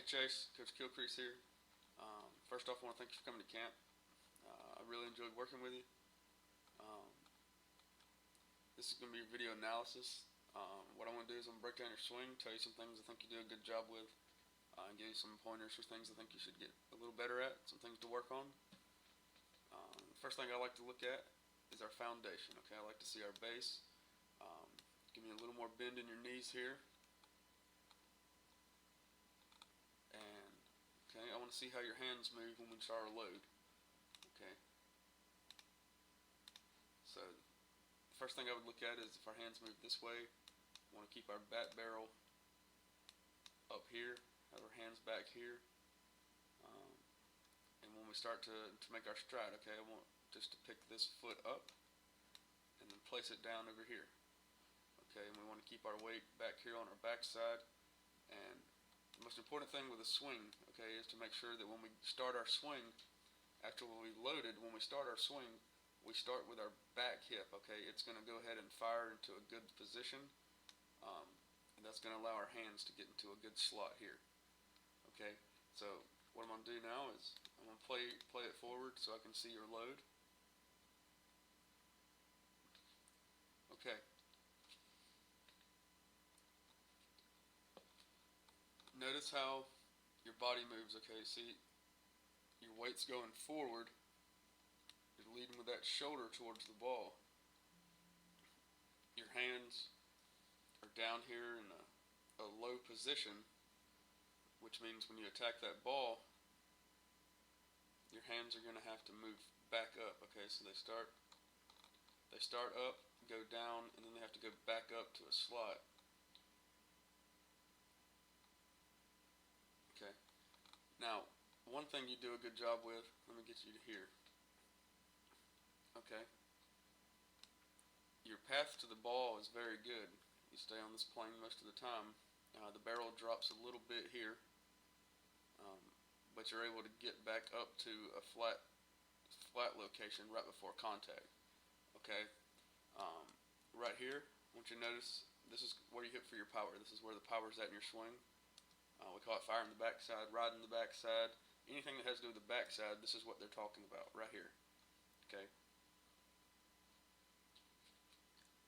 Chase, Coach Kilcrease here. First off, I want to thank you for coming to camp. I really enjoyed working with you. Um, this is going to be a video analysis. What I want to do is I'm going to break down your swing, tell you some things I think you do a good job with, and give you some pointers for things I think you should get a little better at, some things to work on. The first thing I like to look at is our foundation. Okay, I like to see our base. Give me a little more bend in your knees here. And okay, I want to see how your hands move when we start our load. Okay. So the first thing I would look at is if our hands move this way, we want to keep our bat barrel up here, have our hands back here. And when we start to make our stride, okay, I want just to pick this foot up and then place it down over here. Okay, and we want to keep our weight back here on our backside. And the most important thing with a swing, okay, is to make sure that when we start our swing, after we've loaded, when we start our swing, we start with our back hip, okay? It's going to go ahead and fire into a good position, and that's going to allow our hands to get into a good slot here, okay? So what I'm going to do now is I'm going to play it forward so I can see your load. Okay. Notice how your body moves, okay? See, your weight's going forward. You're leading with that shoulder towards the ball. Your hands are down here in a low position, which means when you attack that ball, your hands are going to have to move back up, okay? So they start up, go down, and then they have to go back up to a slot. Okay. Now, one thing you do a good job with, let me get you to here. Okay. Your path to the ball is very good. You stay on this plane most of the time. The barrel drops a little bit here, but you're able to get back up to a flat location right before contact. Okay. Right here, I want you to notice this is where you hit for your power. This is where the power is at in your swing. We call it fire in the backside, ride in the backside. Anything that has to do with the backside, this is what they're talking about right here. Okay.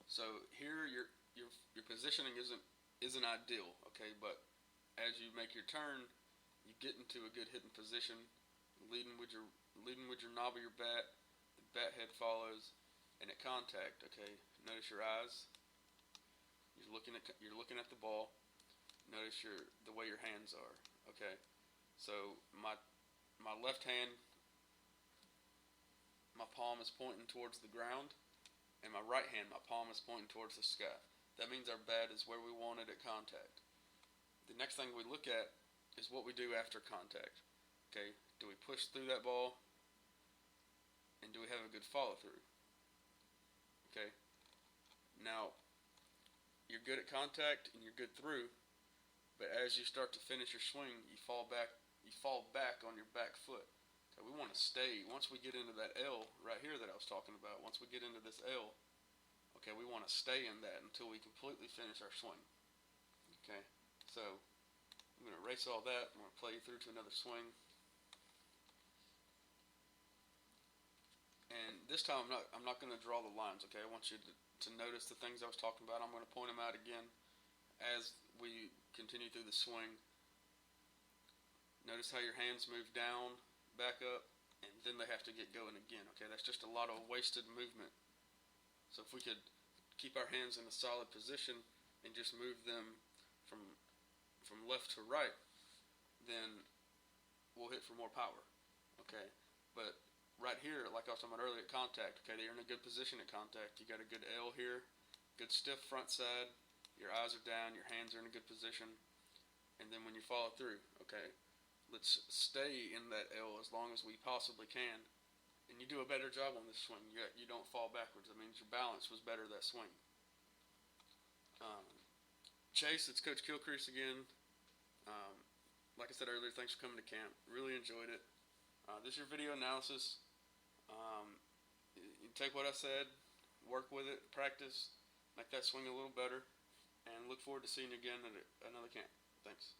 So here your positioning isn't ideal. Okay, but as you make your turn, you get into a good hitting position, leading with your knob of your bat. The bat head follows, and at contact. Okay. Notice your eyes. You're looking at the ball. Notice the way your hands are. Okay, so my left hand, my palm is pointing towards the ground, and my right hand, my palm is pointing towards the sky. That means our bat is where we want it at contact. The next thing we look at is what we do after contact. Okay, do we push through that ball, and do we have a good follow through? Okay, now you're good at contact and you're good through. But as you start to finish your swing, you fall back on your back foot. Okay, we want to stay. Once we get into that L right here that I was talking about, once we get into this L, okay, we want to stay in that until we completely finish our swing. Okay, so I'm going to erase all that. I'm going to play you through to another swing. And this time I'm not going to draw the lines. Okay, I want you to notice the things I was talking about. I'm going to point them out again as we continue through the swing. Notice how your hands move down, back up, and then they have to get going again. Okay, that's just a lot of wasted movement. So if we could keep our hands in a solid position and just move them from left to right, then we'll hit for more power. Okay, but right here, like I was talking about earlier, at contact, okay, you're in a good position at contact. You got a good L here, good stiff front side. Your eyes are down, your hands are in a good position, and then when you follow through, okay, let's stay in that L as long as we possibly can, and you do a better job on this swing. You don't fall backwards. That means your balance was better that swing. Chase, it's Coach Kilcrease again. Like I said earlier, thanks for coming to camp. Really enjoyed it. This is your video analysis. You take what I said, work with it, practice, make that swing a little better, and look forward to seeing you again at another camp. Thanks.